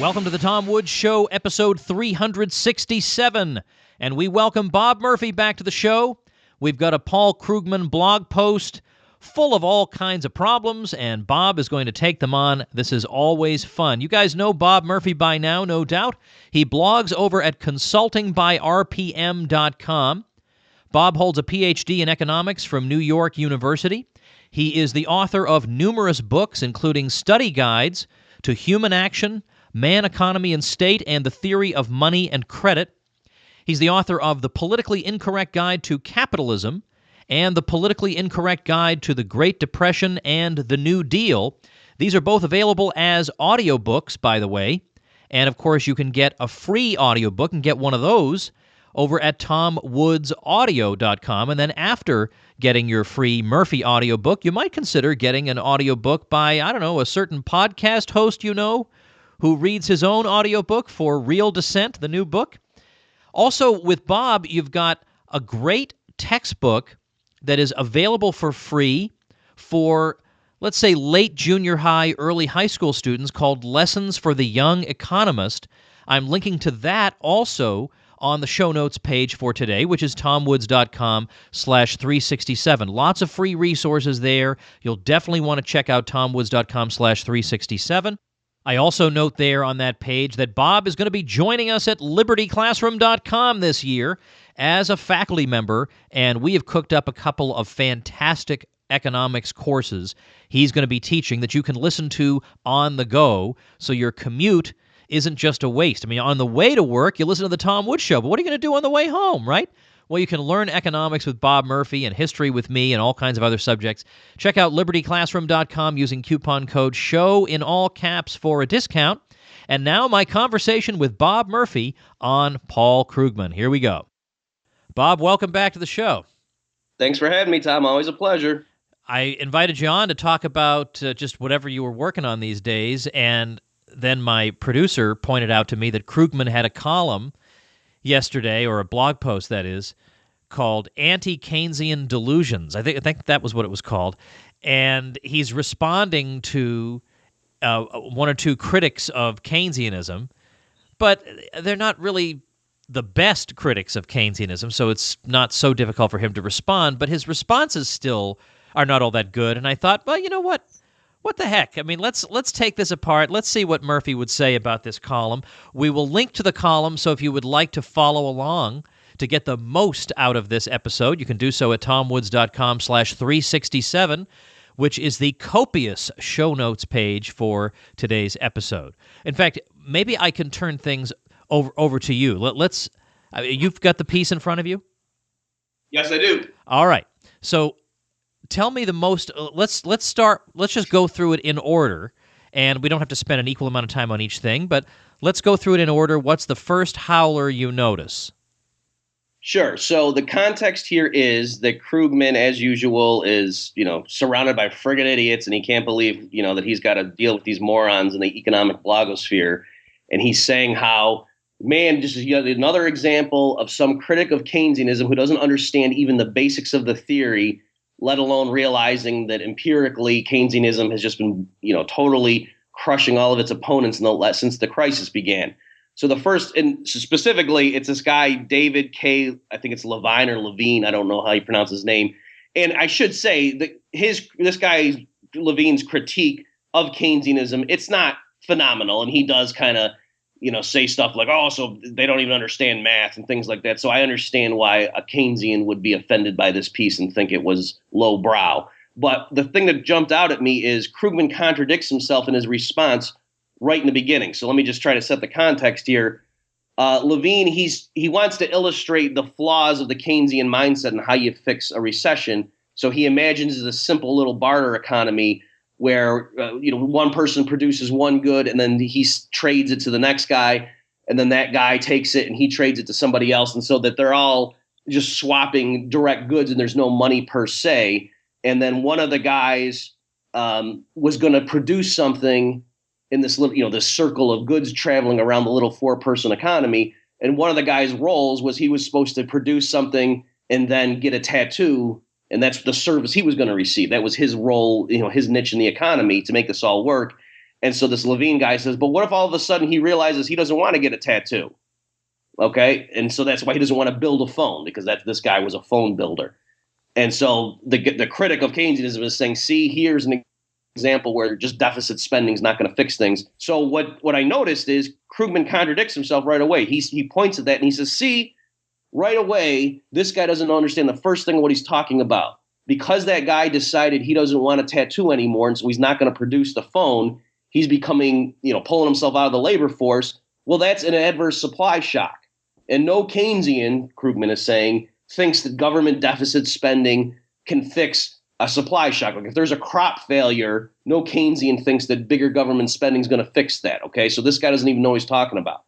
Welcome to the Tom Woods Show, episode 367. And we welcome Bob Murphy back to the show. We've got a Paul Krugman blog post full of all kinds of problems, and Bob is going to take them on. This is always fun. You guys know Bob Murphy by now, no doubt. He blogs over at consultingbyrpm.com. Bob holds a PhD in economics from New York University. He is the author of numerous books, including study guides to human action, man, economy, and state, and the theory of money and credit. He's the author of The Politically Incorrect Guide to Capitalism and The Politically Incorrect Guide to the Great Depression and the New Deal. These are both available as audiobooks, by the way. And, of course, you can get a free audiobook and get one of those over at tomwoodsaudio.com. And then after getting your free Murphy audiobook, you might consider getting an audiobook by, I don't know, a certain podcast host you know who reads his own audiobook for Real Descent, the new book. Also, with Bob, you've got a great textbook that is available for free for, let's say, late junior high, early high school students called Lessons for the Young Economist. I'm linking to that also on the show notes page for today, which is tomwoods.com/367. Lots of free resources there. You'll definitely want to check out tomwoods.com/367. I also note there on that page that Bob is going to be joining us at libertyclassroom.com this year as a faculty member, and we have cooked up a couple of fantastic economics courses he's going to be teaching that you can listen to on the go, so your commute isn't just a waste. I mean, on the way to work, you listen to the Tom Woods Show, but what are you going to do on the way home, right? Well, you can learn economics with Bob Murphy and history with me and all kinds of other subjects. Check out libertyclassroom.com using coupon code SHOW in all caps for a discount. And now my conversation with Bob Murphy on Paul Krugman. Here we go. Bob, welcome back to the show. Thanks for having me, Tom. Always a pleasure. I invited you on to talk about just whatever you were working on these days, and then my producer pointed out to me that Krugman had a column yesterday, or a blog post, that is, called Anti-Keynesian Delusions. I think that was what it was called. And he's responding to one or two critics of Keynesianism, but they're not really the best critics of Keynesianism, so it's not so difficult for him to respond, but his responses still are not all that good. And I thought, well, you know what? What the heck? I mean, let's take this apart. Let's see what Murphy would say about this column. We will link to the column, so if you would like to follow along to get the most out of this episode, you can do so at tomwoods.com/367, which is the copious show notes page for today's episode. In fact, maybe I can turn things over to you. You've got the piece in front of you? Yes, I do. All right. So tell me the most, let's just go through it in order, and we don't have to spend an equal amount of time on each thing, but let's go through it in order. What's the first howler you notice? Sure. So the context here is that Krugman, as usual, is, surrounded by friggin' idiots, and he can't believe, that he's got to deal with these morons in the economic blogosphere. And he's saying how, man, just another example of some critic of Keynesianism who doesn't understand even the basics of the theory, let alone realizing that empirically Keynesianism has just been, totally crushing all of its opponents since the crisis began. So the first, and specifically, it's this guy, David K., I think it's Levine or Levine, I don't know how you pronounce his name. And I should say that this guy, Levine's critique of Keynesianism, it's not phenomenal. And he does kind of, say stuff like, oh, so they don't even understand math and things like that. So I understand why a Keynesian would be offended by this piece and think it was lowbrow. But the thing that jumped out at me is Krugman contradicts himself in his response right in the beginning. So let me just try to set the context here. Levine, he wants to illustrate the flaws of the Keynesian mindset and how you fix a recession. So he imagines a simple little barter economy where one person produces one good and then he trades it to the next guy, and then that guy takes it and he trades it to somebody else, and so that they're all just swapping direct goods and there's no money per se. And then one of the guys was going to produce something in this little, this circle of goods traveling around the little 4-person economy. And one of the guy's roles was he was supposed to produce something and then get a tattoo. And that's the service he was going to receive. That was his role, his niche in the economy to make this all work. And so this Levine guy says, but what if all of a sudden he realizes he doesn't want to get a tattoo? Okay. And so that's why he doesn't want to build a phone, because this guy was a phone builder. And so the critic of Keynesianism is saying, see, here's an example where just deficit spending is not going to fix things. So what I noticed is Krugman contradicts himself right away. He points at that and he says, see, right away, this guy doesn't understand the first thing of what he's talking about. Because that guy decided he doesn't want a tattoo anymore, and so he's not going to produce the phone, he's becoming, pulling himself out of the labor force. Well, that's an adverse supply shock. And no Keynesian, Krugman is saying, thinks that government deficit spending can fix a supply shock. Like if there's a crop failure, no Keynesian thinks that bigger government spending is going to fix that. Okay, so this guy doesn't even know what he's talking about.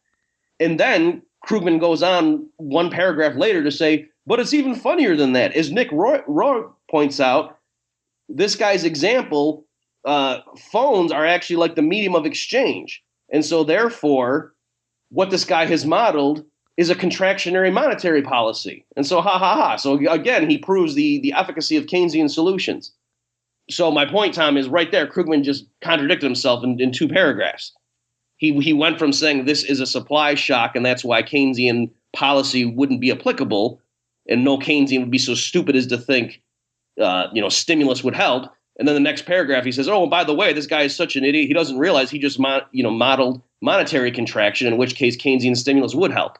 And then Krugman goes on one paragraph later to say, but it's even funnier than that. As Nick Roy points out, this guy's example, phones are actually like the medium of exchange. And so therefore, what this guy has modeled is a contractionary monetary policy. And so, So again, he proves the efficacy of Keynesian solutions. So my point, Tom, is right there. Krugman just contradicted himself in 2 paragraphs. He went from saying this is a supply shock and that's why Keynesian policy wouldn't be applicable, and no Keynesian would be so stupid as to think, stimulus would help. And then the next paragraph, he says, oh, and by the way, this guy is such an idiot. He doesn't realize he just modeled monetary contraction, in which case Keynesian stimulus would help.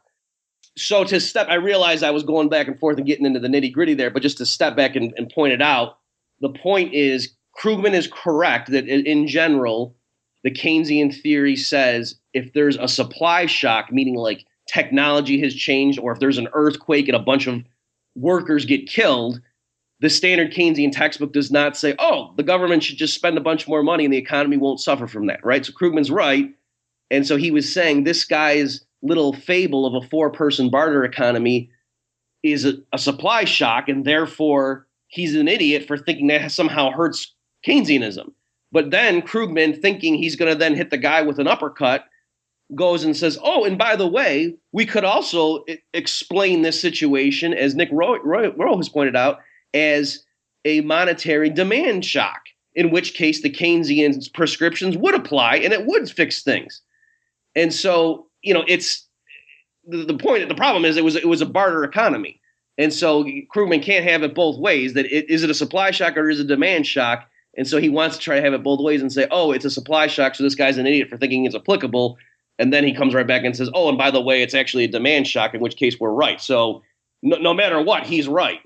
So I realized I was going back and forth and getting into the nitty gritty there, but just to step back and point it out, the point is Krugman is correct that in general, the Keynesian theory says if there's a supply shock, meaning like technology has changed, or if there's an earthquake and a bunch of workers get killed, the standard Keynesian textbook does not say, oh, the government should just spend a bunch more money and the economy won't suffer from that, right? So Krugman's right. And so he was saying this guy's little fable of a 4-person barter economy is a supply shock, and therefore he's an idiot for thinking that somehow hurts Keynesianism. But then Krugman, thinking he's going to then hit the guy with an uppercut, goes and says, oh, and by the way, we could also explain this situation, as Nick Roy has pointed out, as a monetary demand shock, in which case the Keynesian prescriptions would apply and it would fix things. And so, it's the point. The problem is it was a barter economy. And so Krugman can't have it both ways. That is it a supply shock or is it a demand shock? And so he wants to try to have it both ways and say, oh, it's a supply shock, so this guy's an idiot for thinking it's applicable. And then he comes right back and says, oh, and by the way, it's actually a demand shock, in which case we're right. So no matter what, he's right.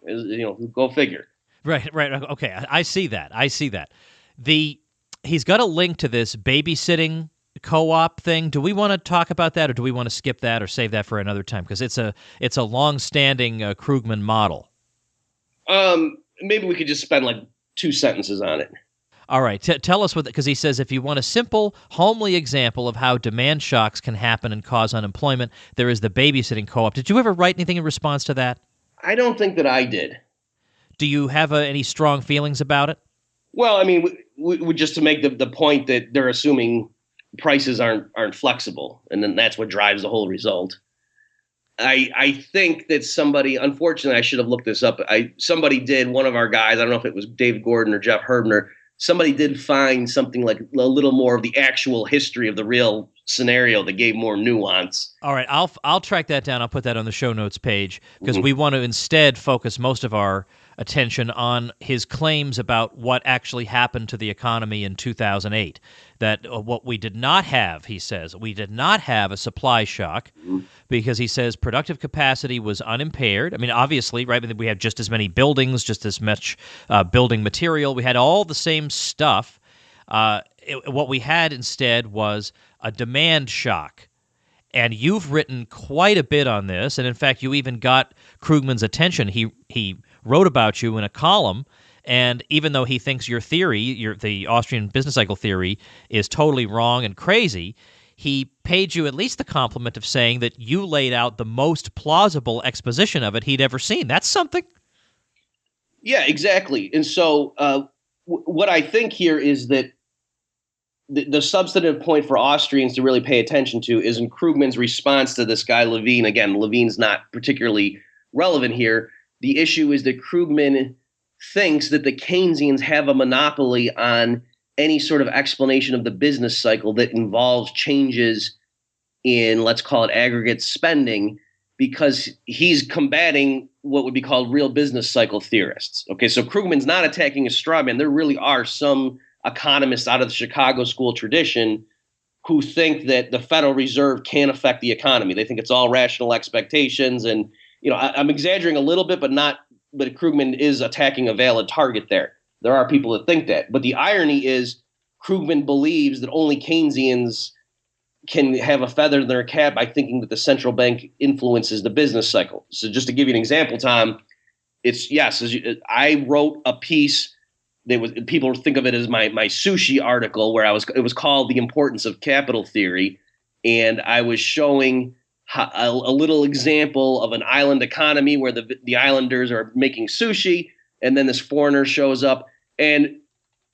Go figure. Right. Okay, I see that. He's got a link to this babysitting co-op thing. Do we want to talk about that, or do we want to skip that, or save that for another time? Because it's a long-standing Krugman model. Maybe we could just spend like 2 sentences on it. All right. Tell us because he says if you want a simple, homely example of how demand shocks can happen and cause unemployment, there is the babysitting co-op. Did you ever write anything in response to that? I don't think that I did. Do you have any strong feelings about it? Well, I mean, we just to make the point that they're assuming prices aren't flexible, and then that's what drives the whole result. I think that somebody, unfortunately, I should have looked this up. Somebody did, one of our guys, I don't know if it was David Gordon or Jeff Herbner, somebody did find something like a little more of the actual history of the real scenario that gave more nuance. All right, I'll track that down. I'll put that on the show notes page because we want to instead focus most of our attention on his claims about what actually happened to the economy in 2008. That what we did not have, he says, we did not have a supply shock because he says productive capacity was unimpaired. I mean, obviously, right, we had just as many buildings, just as much building material. We had all the same stuff. What we had instead was a demand shock. And you've written quite a bit on this, and in fact, you even got Krugman's attention. He wrote about you in a column, and even though he thinks your theory, the Austrian business cycle theory, is totally wrong and crazy, he paid you at least the compliment of saying that you laid out the most plausible exposition of it he'd ever seen. That's something. Yeah, exactly. And so what I think here is that the substantive point for Austrians to really pay attention to is in Krugman's response to this guy, Levine. Again, Levine's not particularly relevant here. The issue is that Krugman thinks that the Keynesians have a monopoly on any sort of explanation of the business cycle that involves changes in, let's call it, aggregate spending, because he's combating what would be called real business cycle theorists. Okay, so Krugman's not attacking a straw man. There really are some economists out of the Chicago school tradition who think that the Federal Reserve can't affect the economy. They think it's all rational expectations. And, I'm exaggerating a little bit, but Krugman is attacking a valid target there. There are people that think that. But the irony is Krugman believes that only Keynesians can have a feather in their cap by thinking that the central bank influences the business cycle. So just to give you an example, Tom, I wrote a piece that was, people think of it as my sushi article, where it was called The Importance of Capital Theory. And I was showing a little example of an island economy where the islanders are making sushi, and then this foreigner shows up and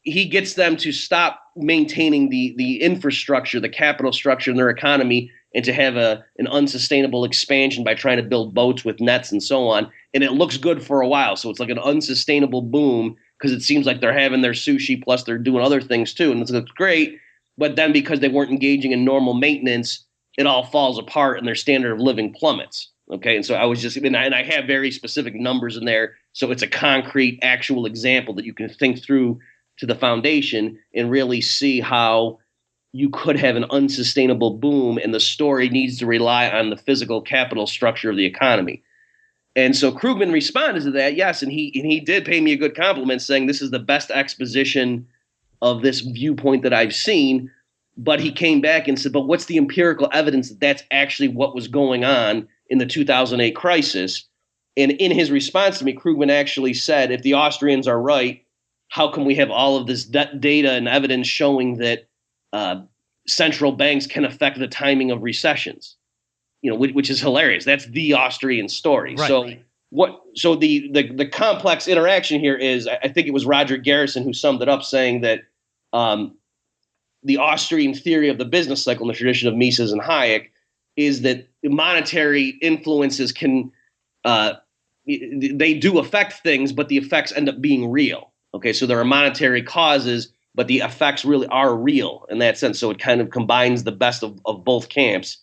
he gets them to stop maintaining the infrastructure, the capital structure in their economy, and to have an unsustainable expansion by trying to build boats with nets and so on. And it looks good for a while. So it's like an unsustainable boom because it seems like they're having their sushi plus they're doing other things too. And it looks great. But then because they weren't engaging in normal maintenance, it all falls apart and their standard of living plummets. Okay. And so I have very specific numbers in there. So it's a concrete, actual example that you can think through to the foundation and really see how you could have an unsustainable boom, and the story needs to rely on the physical capital structure of the economy. And so Krugman responded to that, yes, and he did pay me a good compliment, saying this is the best exposition of this viewpoint that I've seen. But he came back and said, but what's the empirical evidence that that's actually what was going on in the 2008 crisis? And in his response to me, Krugman actually said, if the Austrians are right, how come we have all of this data and evidence showing that central banks can affect the timing of recessions? Which is hilarious. That's the Austrian story. Right. So the complex interaction here is, I think it was Roger Garrison who summed it up, saying that the Austrian theory of the business cycle in the tradition of Mises and Hayek is that monetary influences can they do affect things, but the effects end up being real. Okay, so there are monetary causes, but the effects really are real in that sense. So it kind of combines the best of both camps.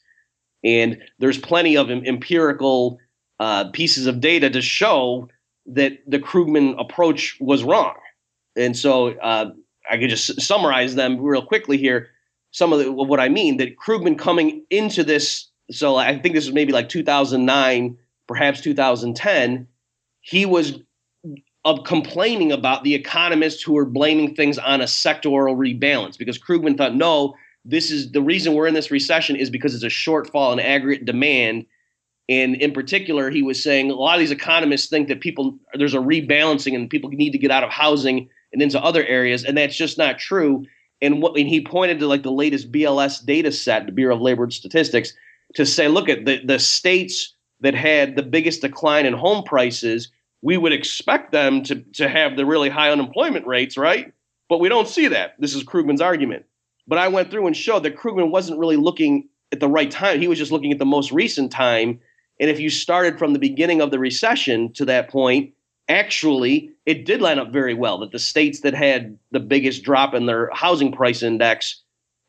And there's plenty of empirical pieces of data to show that the Krugman approach was wrong. And so I could just summarize them real quickly here. Some of what I mean, that Krugman coming into this, so I think this was maybe like 2009, perhaps 2010, he was complaining about the economists who were blaming things on a sectoral rebalance, because Krugman thought, no, this is the reason we're in this recession is because it's a shortfall in aggregate demand. And in particular, he was saying a lot of these economists think that there's a rebalancing and people need to get out of housing and into other areas. And that's just not true. And he pointed to like the latest BLS data set, the Bureau of Labor Statistics, to say, look at the states that had the biggest decline in home prices. We would expect them to have the really high unemployment rates, right? But we don't see that. This is Krugman's argument. But I went through and showed that Krugman wasn't really looking at the right time. He was just looking at the most recent time. And if you started from the beginning of the recession to that point, actually, it did line up very well, that the states that had the biggest drop in their housing price index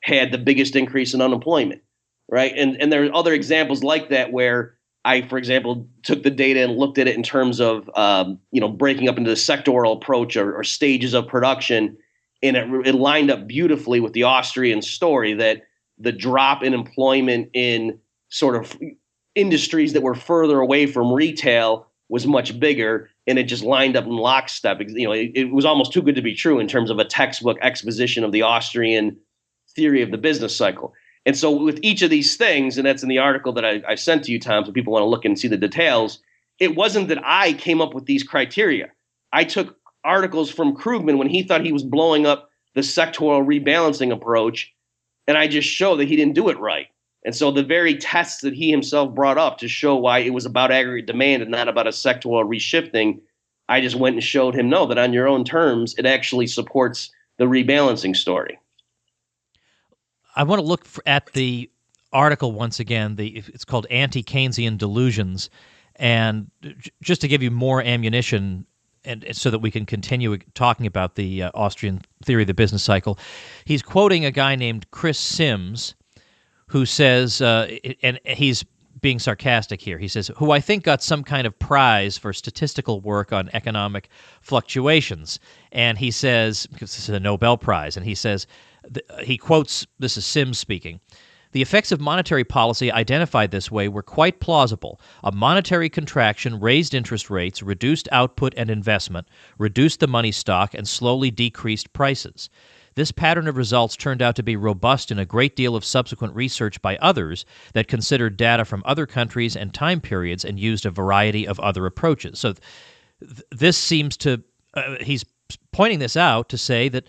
had the biggest increase in unemployment, right? And there are other examples like that where I, for example, took the data and looked at it in terms of, breaking up into the sectoral approach or stages of production. And it lined up beautifully with the Austrian story that the drop in employment in sort of industries that were further away from retail was much bigger. And it just lined up in lockstep. It was almost too good to be true in terms of a textbook exposition of the Austrian theory of the business cycle. And so with each of these things, and that's in the article that I sent to you, Tom, so people want to look and see the details, it wasn't that I came up with these criteria. I took articles from Krugman when he thought he was blowing up the sectoral rebalancing approach, and I just show that he didn't do it right. And so the very tests that he himself brought up to show why it was about aggregate demand and not about a sectoral reshifting, I just went and showed him, no, that on your own terms, it actually supports the rebalancing story. I want to look at the article once again. It's called Anti-Keynesian Delusions. And just to give you more ammunition, and so that we can continue talking about the Austrian theory of the business cycle. He's quoting a guy named Chris Sims, who says, and he's being sarcastic here. He says, who I think got some kind of prize for statistical work on economic fluctuations. And he says, because this is a Nobel Prize, and he says, he quotes, this is Sims speaking, "The effects of monetary policy identified this way were quite plausible. A monetary contraction raised interest rates, reduced output and investment, reduced the money stock, and slowly decreased prices. This pattern of results turned out to be robust in a great deal of subsequent research by others that considered data from other countries and time periods and used a variety of other approaches." So this seems to, he's pointing this out to say that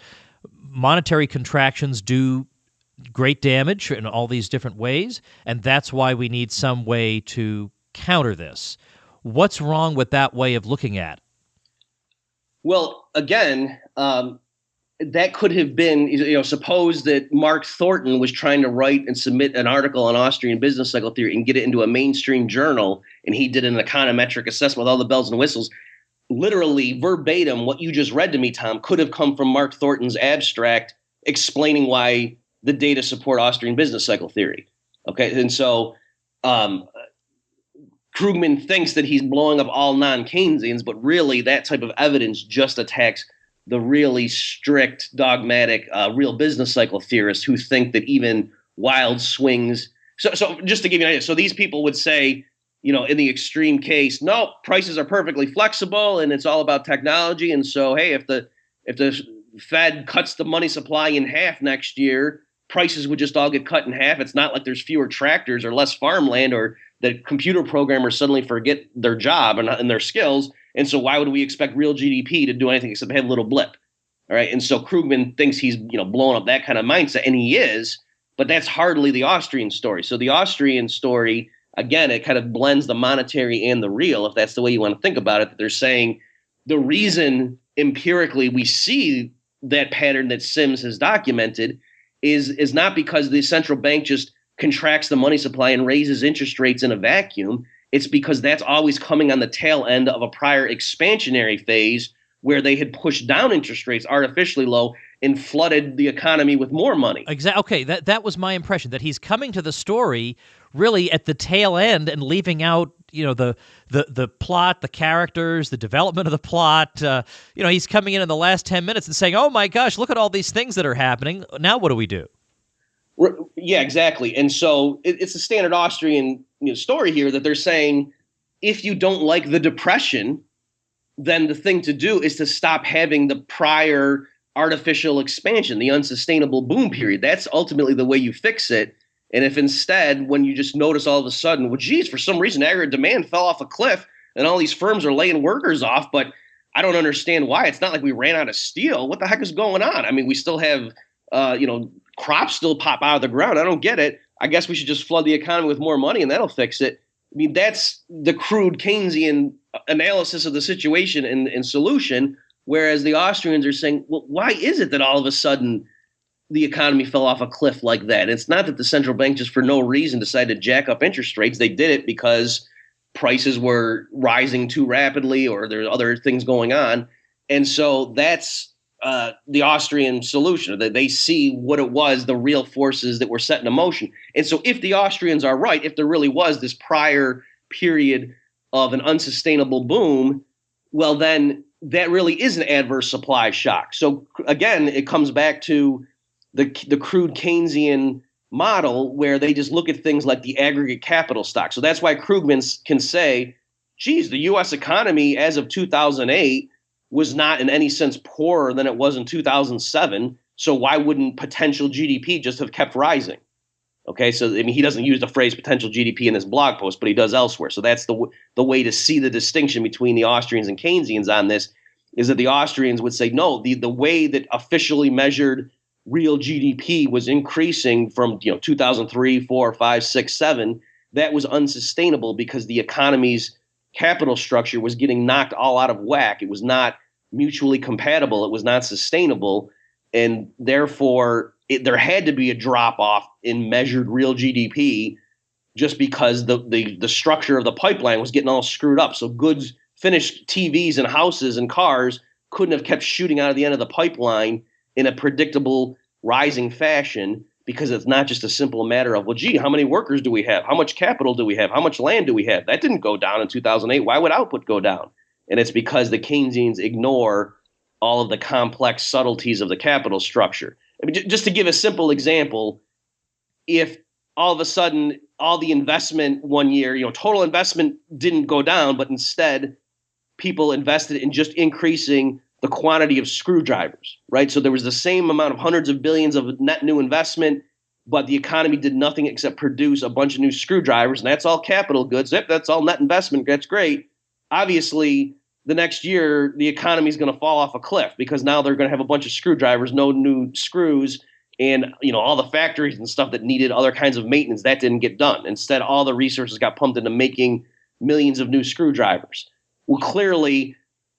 monetary contractions do great damage in all these different ways, and that's why we need some way to counter this. What's wrong with that way of looking at it? Well, again, that could have been, suppose that Mark Thornton was trying to write and submit an article on Austrian business cycle theory and get it into a mainstream journal, and he did an econometric assessment with all the bells and whistles. Literally, verbatim, what you just read to me, Tom, could have come from Mark Thornton's abstract explaining why the data support Austrian business cycle theory. Okay, and so Krugman thinks that he's blowing up all non-Keynesians, but really that type of evidence just attacks the really strict, dogmatic, real business cycle theorists who think that even wild swings. So just to give you an idea, so these people would say, in the extreme case, no, prices are perfectly flexible and it's all about technology. And so, hey, if the Fed cuts the money supply in half next year, prices would just all get cut in half. It's not like there's fewer tractors or less farmland or that computer programmers suddenly forget their job and their skills. And so why would we expect real GDP to do anything except have a little blip? All right. And so Krugman thinks he's, blowing up that kind of mindset, and he is, but that's hardly the Austrian story. So the Austrian story, again, it kind of blends the monetary and the real, if that's the way you want to think about it, that they're saying the reason empirically we see that pattern that Sims has documented is not because the central bank just contracts the money supply and raises interest rates in a vacuum. It's because that's always coming on the tail end of a prior expansionary phase where they had pushed down interest rates artificially low and flooded the economy with more money. Exactly. Okay, that was my impression, that he's coming to the story really at the tail end and leaving out, the plot, the characters, the development of the plot. He's coming in the last 10 minutes and saying, "Oh my gosh, look at all these things that are happening. Now what do we do?" Yeah, exactly. And so it's a standard Austrian story here that they're saying, if you don't like the depression, then the thing to do is to stop having the prior artificial expansion, the unsustainable boom period. That's ultimately the way you fix it. And if instead, when you just notice all of a sudden, well, geez, for some reason, aggregate demand fell off a cliff and all these firms are laying workers off, but I don't understand why. It's not like we ran out of steel. What the heck is going on? I mean, we still have, crops still pop out of the ground. I don't get it. I guess we should just flood the economy with more money and that'll fix it. I mean, that's the crude Keynesian analysis of the situation and solution, whereas the Austrians are saying, well, why is it that all of a sudden the economy fell off a cliff like that? It's not that the central bank just for no reason decided to jack up interest rates. They did it because prices were rising too rapidly or there are other things going on. And so that's the Austrian solution, that they see what it was, the real forces that were set into motion. And so if the Austrians are right, if there really was this prior period of an unsustainable boom, well, then that really is an adverse supply shock. So again, it comes back to the crude Keynesian model where they just look at things like the aggregate capital stock. So that's why Krugman can say, geez, the U.S. economy as of 2008 was not in any sense poorer than it was in 2007. So why wouldn't potential GDP just have kept rising? Okay, so I mean, he doesn't use the phrase potential GDP in this blog post, but he does elsewhere. So that's the way to see the distinction between the Austrians and Keynesians on this, is that the Austrians would say, no, the way that officially measured real GDP was increasing from 2003, 4, 5, 6, 7, that was unsustainable because the economy's capital structure was getting knocked all out of whack. It was not mutually compatible. It was not sustainable. And therefore, there had to be a drop off in measured real GDP just because the structure of the pipeline was getting all screwed up. So goods finished TVs and houses and cars couldn't have kept shooting out of the end of the pipeline in a predictable rising fashion, because it's not just a simple matter of, well, gee, how many workers do we have? How much capital do we have? How much land do we have? That didn't go down in 2008. Why would output go down? And it's because the Keynesians ignore all of the complex subtleties of the capital structure. I mean, just to give a simple example, if all of a sudden all the investment one year, total investment didn't go down, but instead people invested in just increasing the quantity of screwdrivers, right? So there was the same amount of hundreds of billions of net new investment, but the economy did nothing except produce a bunch of new screwdrivers, and that's all capital goods. Yep, that's all net investment. That's great. Obviously, the next year, the economy is going to fall off a cliff, because now they're going to have a bunch of screwdrivers, no new screws, and all the factories and stuff that needed other kinds of maintenance, that didn't get done. Instead, all the resources got pumped into making millions of new screwdrivers. Well, clearly,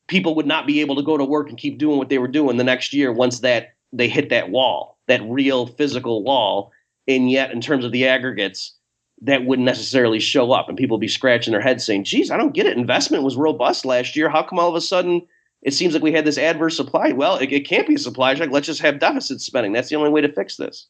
people would not be able to go to work and keep doing what they were doing the next year once that they hit that wall, that real physical wall. And yet, in terms of the aggregates, that wouldn't necessarily show up, and people would be scratching their heads saying, geez, I don't get it. Investment was robust last year. How come all of a sudden it seems like we had this adverse supply? Well, it can't be a supply shock. Let's just have deficit spending. That's the only way to fix this.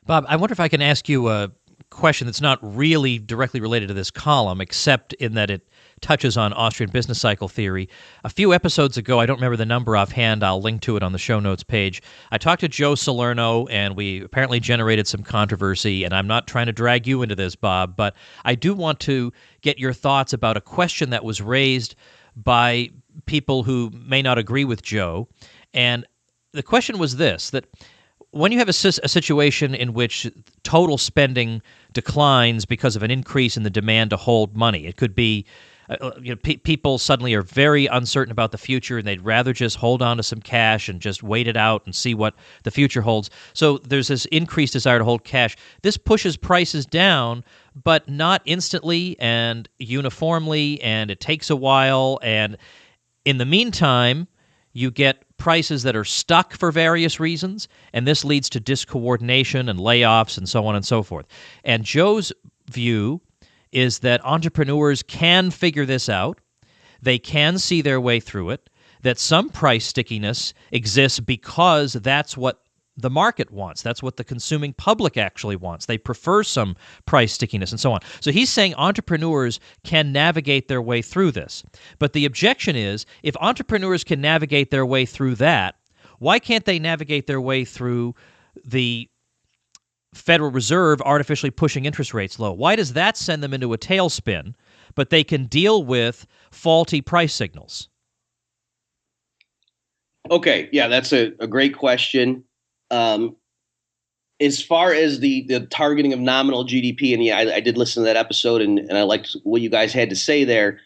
Bob, I wonder if I can ask you a question that's not really directly related to this column, except in that it touches on Austrian business cycle theory. A few episodes ago, I don't remember the number offhand, I'll link to it on the show notes page, I talked to Joe Salerno, and we apparently generated some controversy, and I'm not trying to drag you into this, Bob, but I do want to get your thoughts about a question that was raised by people who may not agree with Joe. And the question was this, that when you have a situation in which total spending declines because of an increase in the demand to hold money, it could be people suddenly are very uncertain about the future, and they'd rather just hold on to some cash and just wait it out and see what the future holds. So there's this increased desire to hold cash. This pushes prices down, but not instantly and uniformly, and it takes a while. And in the meantime, you get prices that are stuck for various reasons, and this leads to discoordination and layoffs and so on and so forth. And Joe's view is that entrepreneurs can figure this out, they can see their way through it, that some price stickiness exists because that's what the market wants. That's what the consuming public actually wants. They prefer some price stickiness and so on. So he's saying entrepreneurs can navigate their way through this. But the objection is, if entrepreneurs can navigate their way through that, why can't they navigate their way through the Federal Reserve artificially pushing interest rates low? Why does that send them into a tailspin, but they can deal with faulty price signals? Okay, yeah, that's a great question. As far as the targeting of nominal GDP, and yeah, I did listen to that episode, and I liked what you guys had to say there.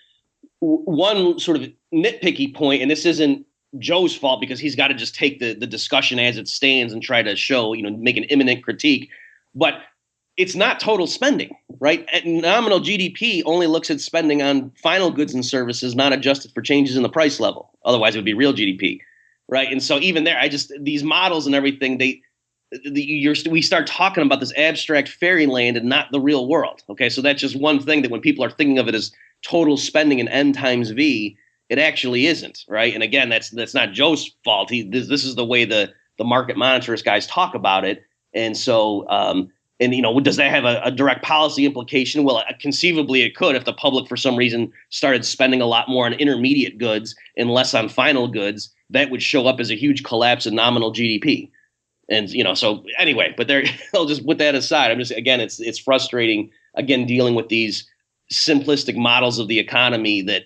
One sort of nitpicky point, and this isn't Joe's fault because he's got to just take the discussion as it stands and try to show, make an imminent critique, but it's not total spending, right? Nominal GDP only looks at spending on final goods and services, not adjusted for changes in the price level. Otherwise, it would be real GDP. Right. And so even there, these models and everything, we start talking about this abstract fairyland and not the real world. OK, so that's just one thing that when people are thinking of it as total spending in N times V, it actually isn't. Right. And again, that's not Joe's fault. This is the way the market monitorist guys talk about it. And so does that have a direct policy implication? Well, conceivably it could if the public for some reason started spending a lot more on intermediate goods and less on final goods. That would show up as a huge collapse in nominal GDP. And, so anyway, but I'll just put that aside. It's frustrating, again, dealing with these simplistic models of the economy that,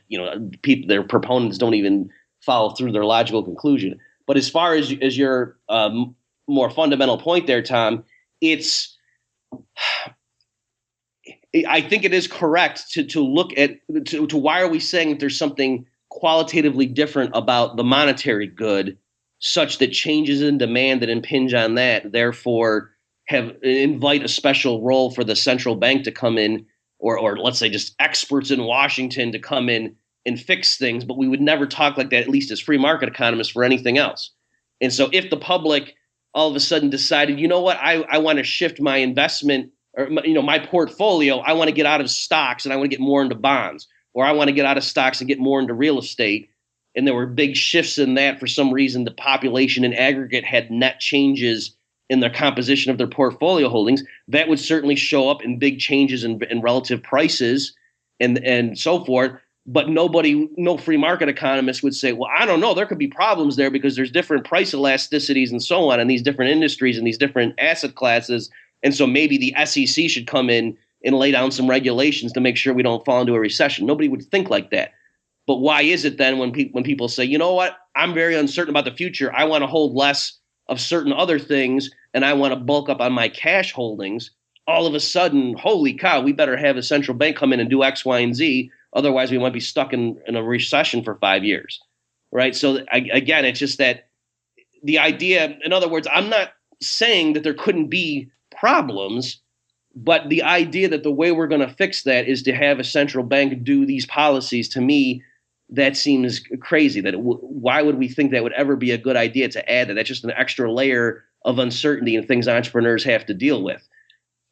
their proponents don't even follow through their logical conclusion. But as far as your more fundamental point there, Tom, I think it is correct to look at to why are we saying that there's something qualitatively different about the monetary good, such that changes in demand that impinge on that, therefore invite a special role for the central bank to come in, or let's say just experts in Washington to come in and fix things. But we would never talk like that, at least as free market economists, for anything else. And so if the public all of a sudden decided, I want to shift my investment or my portfolio, I want to get out of stocks and I want to get more into bonds, or I want to get out of stocks and get more into real estate, and there were big shifts in that for some reason, the population in aggregate had net changes in their composition of their portfolio holdings, that would certainly show up in big changes in relative prices and so forth. But no free market economist would say, well, I don't know, there could be problems there because there's different price elasticities and so on in these different industries and these different asset classes. And so maybe the SEC should come in and lay down some regulations to make sure we don't fall into a recession. Nobody would think like that. But why is it then when people say, you know what, I'm very uncertain about the future, I want to hold less of certain other things and I want to bulk up on my cash holdings, all of a sudden, holy cow, we better have a central bank come in and do X, Y, and Z. Otherwise, we might be stuck in a recession for 5 years, right? So again, it's just that the idea, in other words, I'm not saying that there couldn't be problems, but the idea that the way we're going to fix that is to have a central bank do these policies, to me, that seems crazy. Why would we think that would ever be a good idea to add that? That's just an extra layer of uncertainty and things entrepreneurs have to deal with.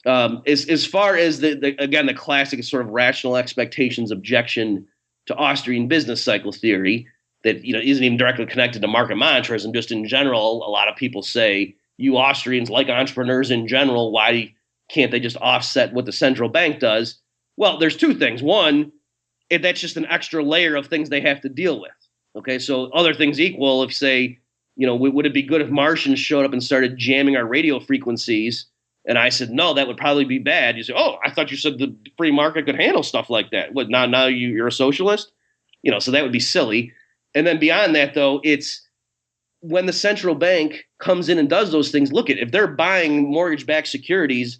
As far as the classic sort of rational expectations objection to Austrian business cycle theory that isn't even directly connected to market monetarism, just in general, a lot of people say, you Austrians, like entrepreneurs in general, why can't they just offset what the central bank does? Well, there's two things. One, that's just an extra layer of things they have to deal with. Okay, so other things equal, if say, would it be good if Martians showed up and started jamming our radio frequencies? And I said, no, that would probably be bad. You say, oh, I thought you said the free market could handle stuff like that. What, now you're a socialist? So that would be silly. And then beyond that, though, it's when the central bank comes in and does those things, look, if they're buying mortgage-backed securities,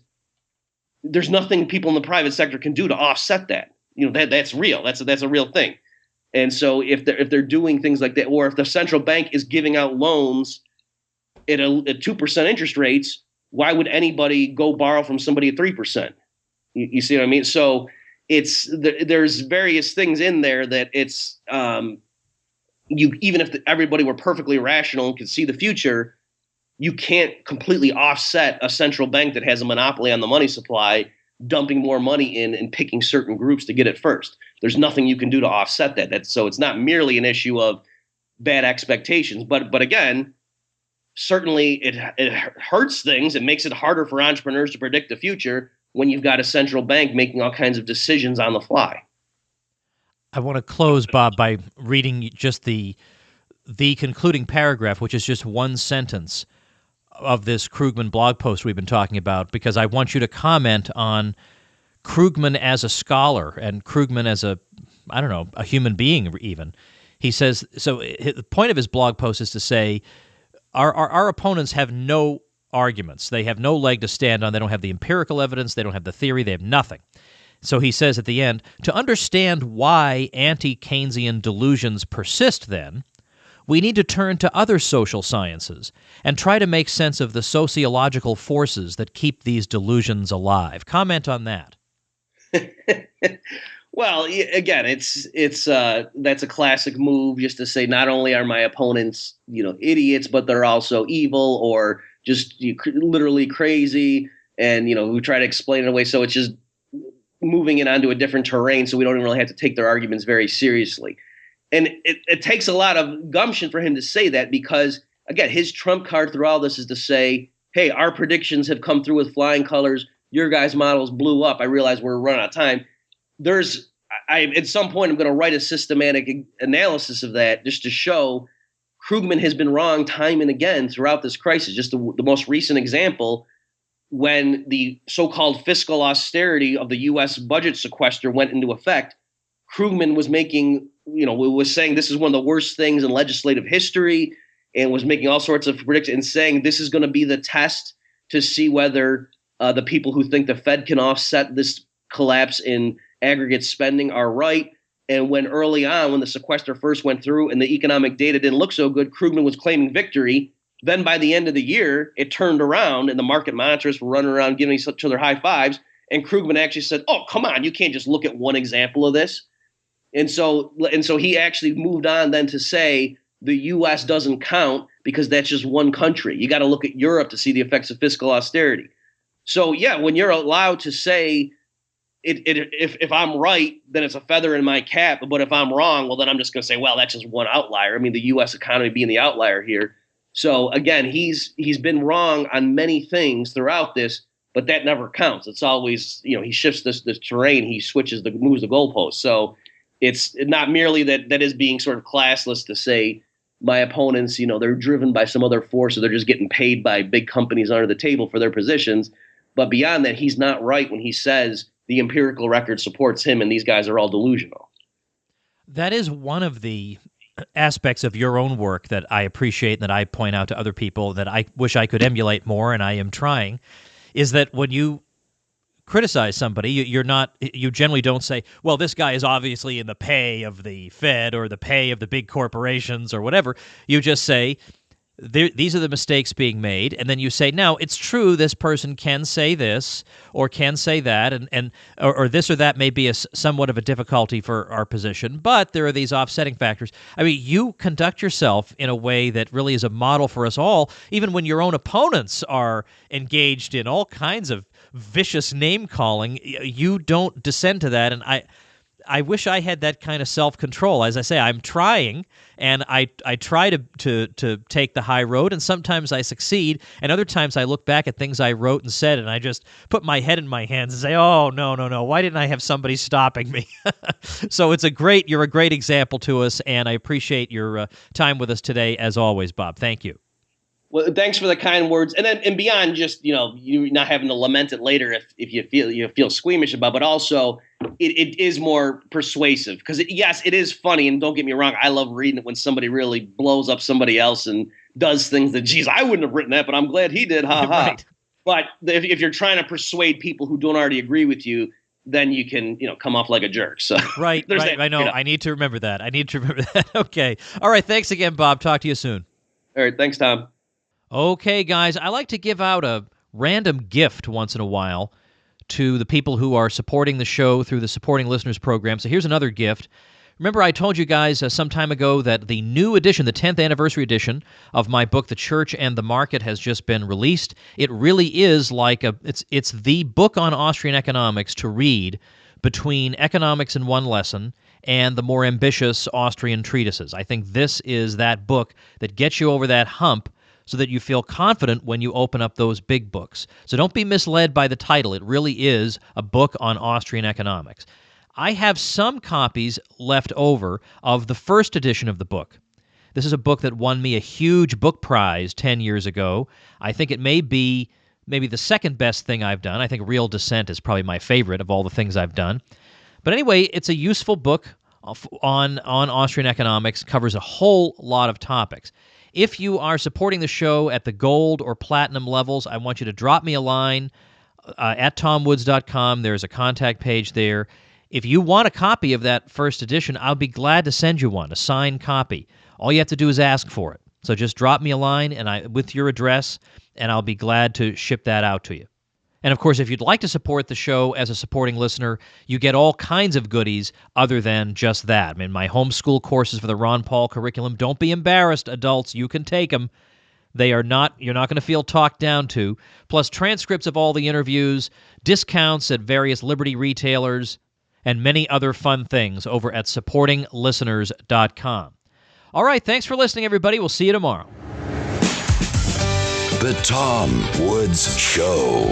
there's nothing people in the private sector can do to offset that. That's real. That's a real thing. And so if they're doing things like that, or if the central bank is giving out loans at 2% interest rates, why would anybody go borrow from somebody at 3%? You see what I mean? So there's various things in there that it's even if everybody were perfectly rational and could see the future, you can't completely offset a central bank that has a monopoly on the money supply dumping more money in and picking certain groups to get it first. There's nothing you can do to offset that. So it's not merely an issue of bad expectations, but again, certainly it hurts things. It makes it harder for entrepreneurs to predict the future when you've got a central bank making all kinds of decisions on the fly. I want to close, Bob, by reading just the concluding paragraph, which is just one sentence of this Krugman blog post we've been talking about, because I want you to comment on Krugman as a scholar and Krugman as a human being even. He says, so the point of his blog post is to say, our opponents have no arguments. They have no leg to stand on. They don't have the empirical evidence. They don't have the theory. They have nothing. So he says at the end, to understand why anti-Keynesian delusions persist then, we need to turn to other social sciences and try to make sense of the sociological forces that keep these delusions alive. Comment on that. Well, again, it's that's a classic move, just to say not only are my opponents, idiots, but they're also evil or just literally crazy, and we try to explain it away. So it's just moving it onto a different terrain, so we don't even really have to take their arguments very seriously. And it takes a lot of gumption for him to say that, because again, his trump card through all this is to say, hey, our predictions have come through with flying colors. Your guys' models blew up. I realize we're running out of time. At some point, I'm going to write a systematic analysis of that just to show Krugman has been wrong time and again throughout this crisis. Just the most recent example, when the so-called fiscal austerity of the U.S. budget sequester went into effect, Krugman was was saying this is one of the worst things in legislative history, and was making all sorts of predictions and saying this is going to be the test to see whether the people who think the Fed can offset this collapse in aggregate spending are right. And when early on, when the sequester first went through and the economic data didn't look so good, Krugman was claiming victory. Then by the end of the year, it turned around and the market monitors were running around giving each other high fives. And Krugman actually said, oh, come on, you can't just look at one example of this. And so he actually moved on then to say the U.S. doesn't count because that's just one country. You got to look at Europe to see the effects of fiscal austerity. So, yeah, when you're allowed to say if I'm right, then it's a feather in my cap. But if I'm wrong, well, then I'm just going to say, well, that's just one outlier. I mean, the U.S. economy being the outlier here. So again, he's been wrong on many things throughout this, but that never counts. It's always, he shifts this terrain, he moves the goalposts. So it's not merely that is being sort of classless to say my opponents, they're driven by some other force, or they're just getting paid by big companies under the table for their positions. But beyond that, he's not right when he says the empirical record supports him and these guys are all delusional. That is one of the aspects of your own work that I appreciate and that I point out to other people that I wish I could emulate more, and I am trying, is that when you criticize somebody, you generally don't say, well, this guy is obviously in the pay of the Fed or the pay of the big corporations or whatever. You just say, these are the mistakes being made, and then you say, now, it's true this person can say this or can say that, or this or that may be somewhat of a difficulty for our position, but there are these offsetting factors. I mean, you conduct yourself in a way that really is a model for us all, even when your own opponents are engaged in all kinds of vicious name-calling. You don't descend to that, and I wish I had that kind of self-control. As I say, I'm trying, and I try to take the high road, and sometimes I succeed, and other times I look back at things I wrote and said, and I just put my head in my hands and say, oh, no, why didn't I have somebody stopping me? So you're a great example to us, and I appreciate your time with us today, as always, Bob. Thank you. Well, thanks for the kind words, and beyond just you not having to lament it later if you feel squeamish about, but also it is more persuasive because yes, it is funny, and don't get me wrong, I love reading it when somebody really blows up somebody else and does things that, geez, I wouldn't have written that, but I'm glad he did, ha ha. Right. But if you're trying to persuade people who don't already agree with you, then you can come off like a jerk. So right. I know. I need to remember that. Okay. All right. Thanks again, Bob. Talk to you soon. All right. Thanks, Tom. Okay, guys, I like to give out a random gift once in a while to the people who are supporting the show through the Supporting Listeners program. So here's another gift. Remember I told you guys some time ago that the new edition, the 10th anniversary edition of my book, The Church and the Market, has just been released. It really is like it's the book on Austrian economics to read between economics in one lesson and the more ambitious Austrian treatises. I think this is that book that gets you over that hump so that you feel confident when you open up those big books. So don't be misled by the title. It really is a book on Austrian economics. I have some copies left over of the first edition of the book. This is a book that won me a huge book prize 10 years ago. I think it may be maybe the second best thing I've done. I think Real Descent is probably my favorite of all the things I've done. But anyway, it's a useful book on Austrian economics, covers a whole lot of topics. If you are supporting the show at the gold or platinum levels, I want you to drop me a line at tomwoods.com. There's a contact page there. If you want a copy of that first edition, I'll be glad to send you one, a signed copy. All you have to do is ask for it. So just drop me a line with your address, and I'll be glad to ship that out to you. And of course, if you'd like to support the show as a supporting listener, you get all kinds of goodies other than just that. I mean, my homeschool courses for the Ron Paul curriculum, don't be embarrassed, adults. You can take them. You're not going to feel talked down to. Plus transcripts of all the interviews, discounts at various Liberty retailers, and many other fun things over at supportinglisteners.com. All right, thanks for listening, everybody. We'll see you tomorrow. The Tom Woods Show.